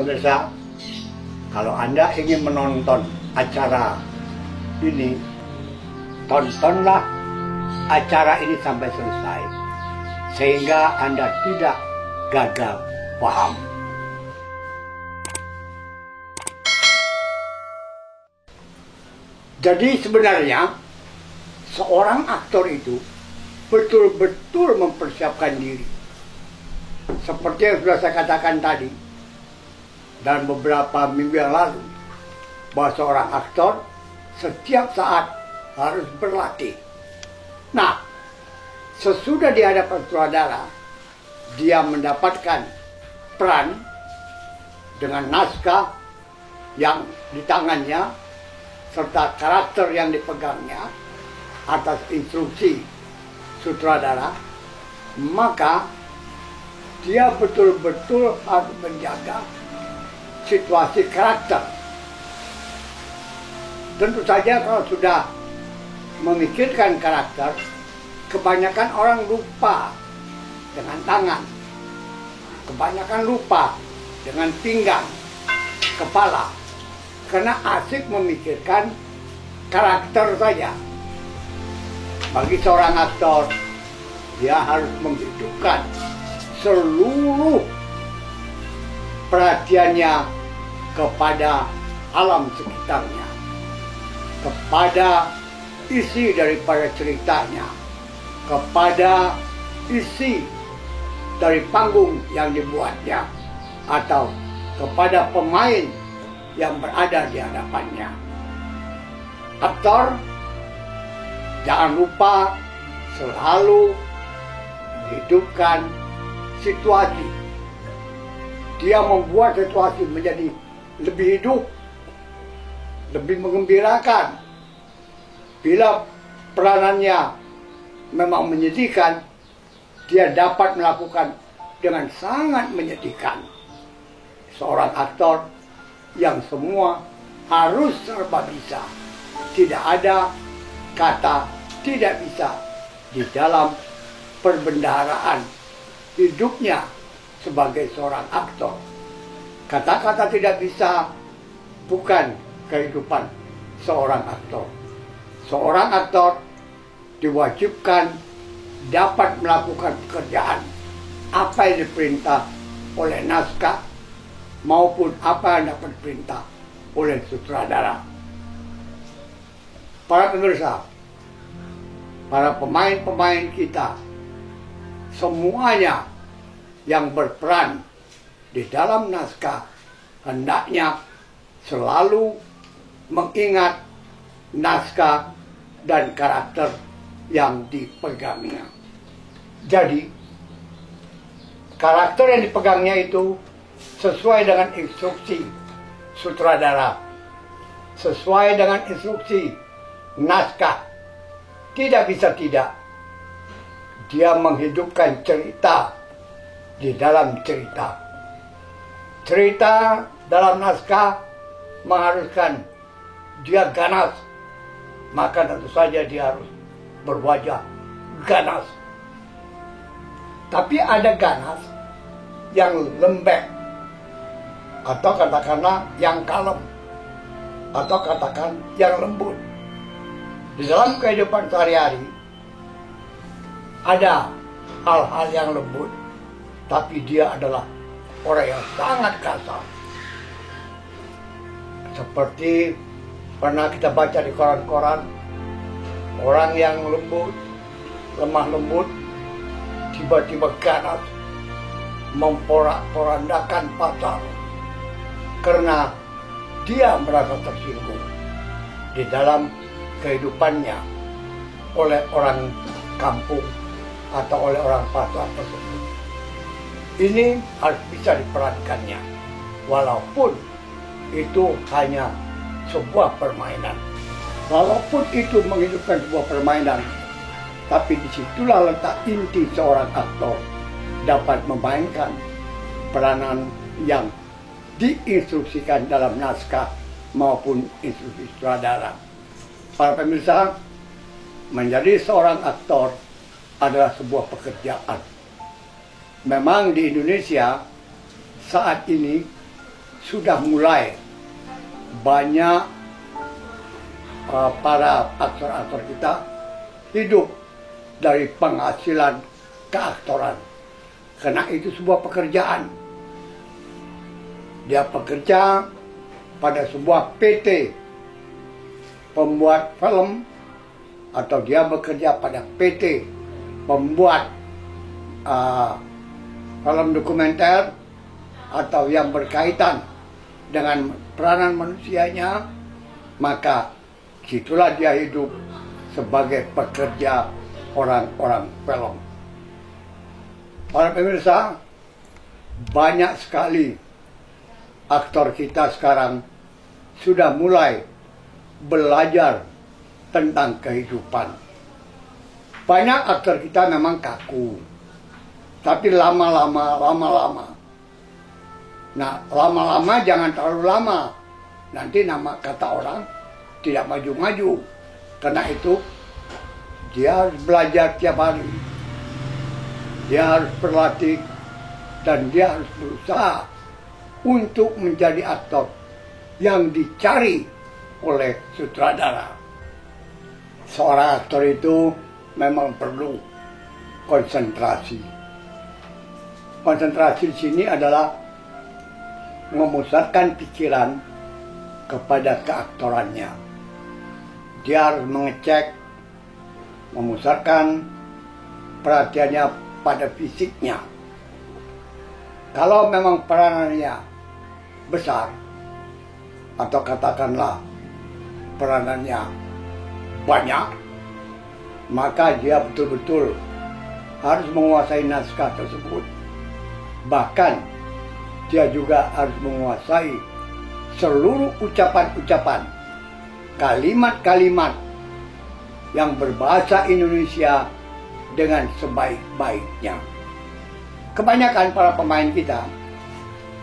pemirsa, kalau Anda ingin menonton acara ini, tontonlah acara ini sampai selesai, sehingga Anda tidak gagal paham. Jadi sebenarnya, seorang aktor itu betul-betul mempersiapkan diri. Seperti yang sudah saya katakan tadi, dan beberapa minggu yang lalu, bahwa seorang aktor setiap saat harus berlatih. Nah, sesudah di hadapan sutradara, dia mendapatkan peran dengan naskah yang di tangannya, serta karakter yang dipegangnya atas instruksi sutradara, maka dia betul-betul harus menjaga situasi karakter. Tentu saja kalau sudah memikirkan karakter, kebanyakan orang lupa dengan tangan, kebanyakan lupa dengan pinggang, kepala, karena asik memikirkan karakter saja. Bagi seorang aktor, dia harus menghidupkan seluruh perhatiannya kepada alam sekitarnya, kepada isi daripada ceritanya, kepada isi dari panggung yang dibuatnya, atau kepada pemain yang berada di hadapannya. Aktor jangan lupa selalu menghidupkan situasi. Dia membuat situasi menjadi lebih hidup, lebih menggembirakan. Bila peranannya memang menyedihkan, dia dapat melakukan dengan sangat menyedihkan. Seorang aktor yang semua harus serba bisa. Tidak ada kata tidak bisa di dalam perbendaharaan hidupnya sebagai seorang aktor. Kata-kata tidak bisa bukan kehidupan seorang aktor. Seorang aktor diwajibkan dapat melakukan pekerjaan apa yang diperintah oleh naskah maupun apa yang dapat diperintah oleh sutradara. Para pemirsa, para pemain-pemain kita, semuanya yang berperan di dalam naskah hendaknya selalu mengingat naskah dan karakter yang dipegangnya. Jadi, karakter yang dipegangnya itu sesuai dengan instruksi sutradara, sesuai dengan instruksi naskah. Tidak bisa tidak, dia menghidupkan cerita di dalam cerita. Cerita dalam naskah mengharuskan dia ganas, maka tentu saja dia harus berwajah ganas. Tapi ada ganas yang lembek, atau katakanlah yang kalem, atau katakan yang lembut. Di dalam kehidupan sehari-hari ada hal-hal yang lembut, tapi dia adalah orang yang sangat kasar. Seperti pernah kita baca di koran-koran, orang yang lembut, lemah lembut, tiba-tiba ganas, memporak-porandakan pasar karena dia merasa tersinggung di dalam kehidupannya oleh orang kampung atau oleh orang pasar tersebut. Ini harus bisa diperankannya, walaupun itu hanya sebuah permainan. Walaupun itu menghidupkan sebuah permainan, tapi disitulah letak inti seorang aktor dapat memainkan peranan yang diinstruksikan dalam naskah maupun instruksi sutradara. Para pemirsa, menjadi seorang aktor adalah sebuah pekerjaan. Memang di Indonesia saat ini sudah mulai banyak para aktor-aktor kita hidup dari penghasilan keaktoran. Karena itu sebuah pekerjaan. Dia bekerja pada sebuah PT pembuat film, atau dia bekerja pada PT pembuat film dokumenter, atau yang berkaitan dengan peranan manusianya, maka situlah dia hidup sebagai pekerja orang-orang film. Para pemirsa, banyak sekali aktor kita sekarang sudah mulai belajar tentang kehidupan. Banyak aktor kita memang kaku, tapi lama-lama. Nah, lama-lama jangan terlalu lama. Nanti nama kata orang tidak maju-maju. Karena itu, dia harus belajar tiap hari. Dia harus berlatih dan dia harus berusaha untuk menjadi aktor yang dicari oleh sutradara. Seorang aktor itu memang perlu konsentrasi. Konsentrasi di sini adalah memusatkan pikiran kepada keaktorannya. Dia harus mengecek, memusatkan perhatiannya pada fisiknya. Kalau memang peranannya besar, atau katakanlah peranannya banyak, maka dia betul-betul harus menguasai naskah tersebut. Bahkan dia juga harus menguasai seluruh ucapan-ucapan, kalimat-kalimat yang berbahasa Indonesia dengan sebaik-baiknya. Kebanyakan para pemain kita,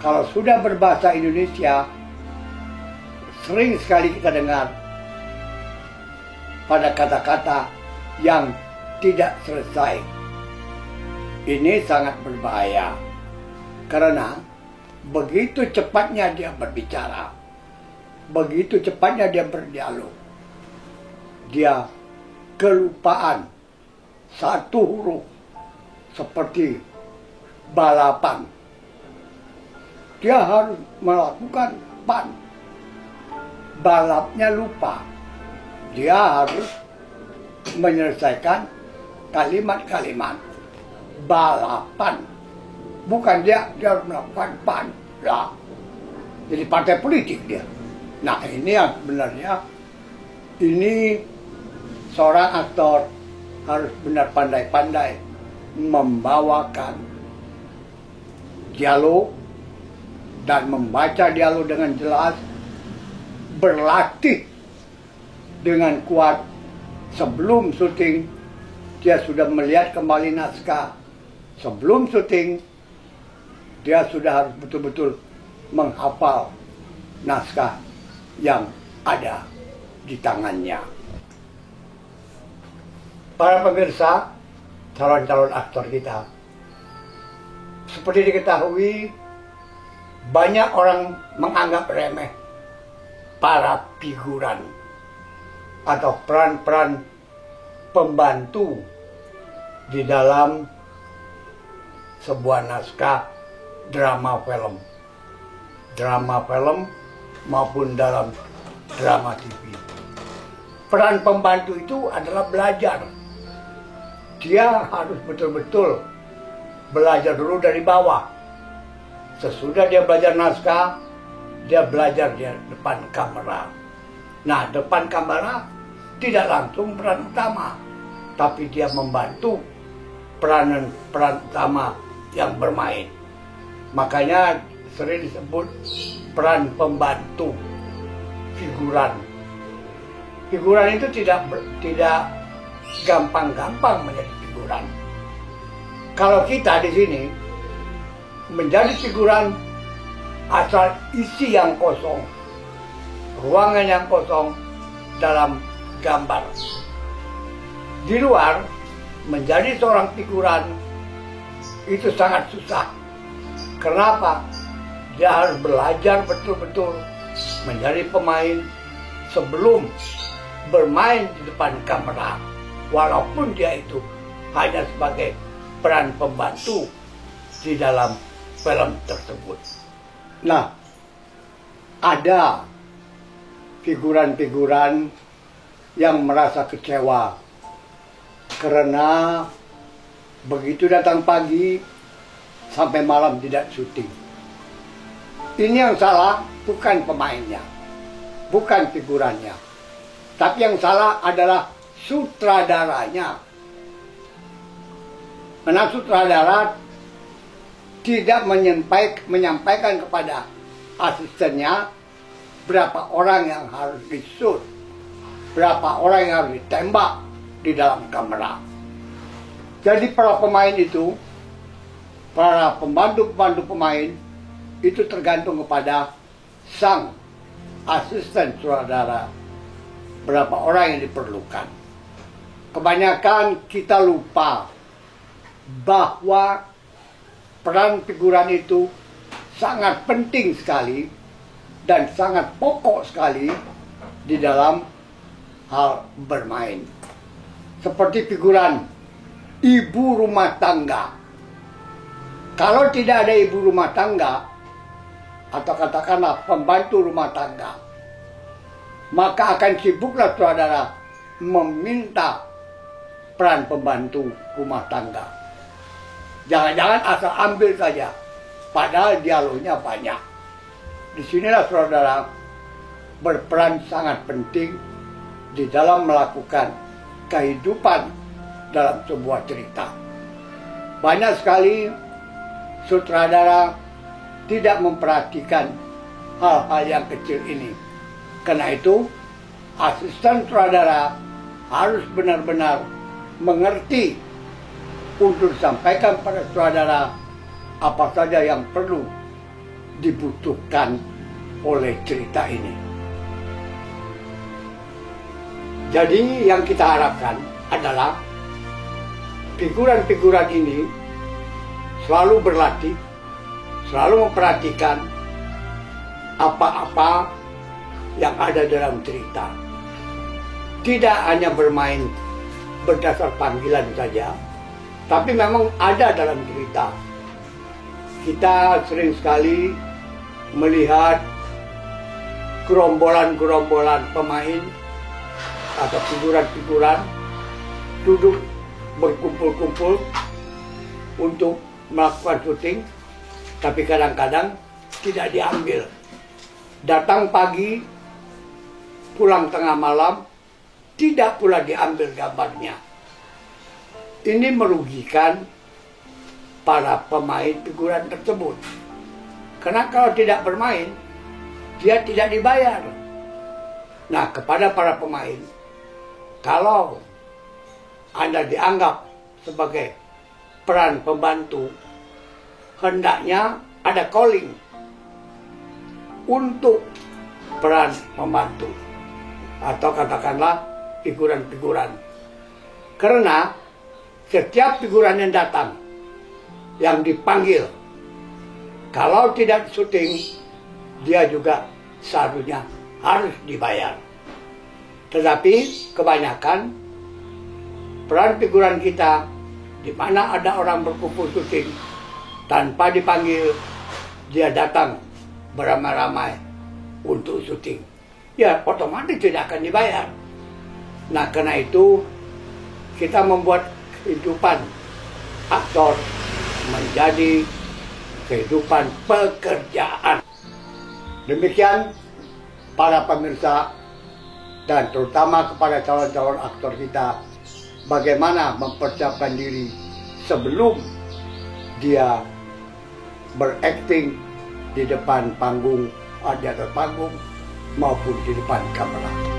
kalau sudah berbahasa Indonesia, sering sekali kita dengar pada kata-kata yang tidak selesai. Ini sangat berbahaya, karena begitu cepatnya dia berbicara, begitu cepatnya dia berdialog, dia kelupaan satu huruf seperti balapan. Dia harus melakukan pan. Balapnya lupa. Dia harus menyelesaikan kalimat-kalimat balapan. Bukan dia harus melakukan pan. Lah. Jadi partai politik dia. Nah, ini yang sebenarnya, ini seorang aktor harus benar pandai-pandai membawakan dialog dan membaca dialog dengan jelas, berlatih dengan kuat. Sebelum syuting dia sudah melihat kembali naskah. Sebelum syuting dia sudah harus betul-betul menghafal naskah yang ada di tangannya. Para pemirsa, calon-calon aktor kita, seperti diketahui, banyak orang menganggap remeh para figuran atau peran-peran pembantu di dalam sebuah naskah drama film maupun dalam drama TV. Peran pembantu itu adalah belajar. Dia harus betul-betul belajar dulu dari bawah. Sesudah dia belajar naskah, dia belajar di depan kamera. Nah, depan kamera tidak langsung peran utama, tapi dia membantu peran utama yang bermain. Makanya sering disebut peran pembantu, figuran. Figuran itu tidak gampang-gampang menjadi figuran. Kalau kita di sini menjadi figuran asal isi yang kosong, ruangan yang kosong dalam gambar. Di luar, menjadi seorang figuran itu sangat susah. Kenapa? dia harus belajar betul-betul menjadi pemain sebelum bermain di depan kamera, walaupun dia itu hanya sebagai peran pembantu di dalam film tersebut. Nah, ada figuran-figuran yang merasa kecewa karena begitu datang pagi sampai malam tidak syuting. Ini yang salah bukan pemainnya, bukan figurannya, tapi yang salah adalah sutradaranya. Karena sutradara tidak menyampaikan kepada asistennya berapa orang yang harus disut, berapa orang yang harus ditembak di dalam kamera. Jadi para pemain itu, para pembantu-pembantu pemain itu tergantung kepada sang asisten sutradara berapa orang yang diperlukan. Kebanyakan kita lupa bahwa peran figuran itu sangat penting sekali dan sangat pokok sekali di dalam hal bermain. Seperti figuran ibu rumah tangga. Kalau tidak ada ibu rumah tangga, atau katakanlah pembantu rumah tangga, maka akan sibuklah saudara meminta peran pembantu rumah tangga. Jangan-jangan asal ambil saja, padahal dialognya banyak. Disinilah saudara berperan sangat penting di dalam melakukan kehidupan dalam sebuah cerita. Banyak sekali sutradara tidak memperhatikan hal-hal yang kecil ini. Karena itu, asisten sutradara harus benar-benar mengerti untuk disampaikan pada sutradara apa saja yang perlu dibutuhkan oleh cerita ini. Jadi yang kita harapkan adalah figuran-figuran ini selalu berlatih, selalu memperhatikan apa-apa yang ada dalam cerita. Tidak hanya bermain berdasar panggilan saja, tapi memang ada dalam cerita. Kita sering sekali melihat gerombolan-gerombolan pemain atau figuran-figuran duduk berkumpul-kumpul untuk melakukan syuting, tapi kadang-kadang tidak diambil. Datang pagi, pulang tengah malam, tidak pula diambil gambarnya. Ini merugikan para pemain figuran tersebut. Karena kalau tidak bermain, dia tidak dibayar. Nah, kepada para pemain, kalau Anda dianggap sebagai peran pembantu, hendaknya ada calling untuk peran pembantu atau katakanlah figuran-figuran. Karena setiap figuran yang datang, yang dipanggil, kalau tidak syuting, dia juga seharusnya harus dibayar. Tetapi kebanyakan peran figuran kita, di mana ada orang berkumpul syuting, tanpa dipanggil, dia datang beramai-ramai untuk syuting. Ya, otomatis tidak akan dibayar. Nah, karena itu kita membuat kehidupan aktor menjadi kehidupan pekerjaan. Demikian para pemirsa dan terutama kepada calon-calon aktor kita, bagaimana mempersiapkan diri sebelum dia berakting di depan panggung, di atas panggung maupun di depan kamera.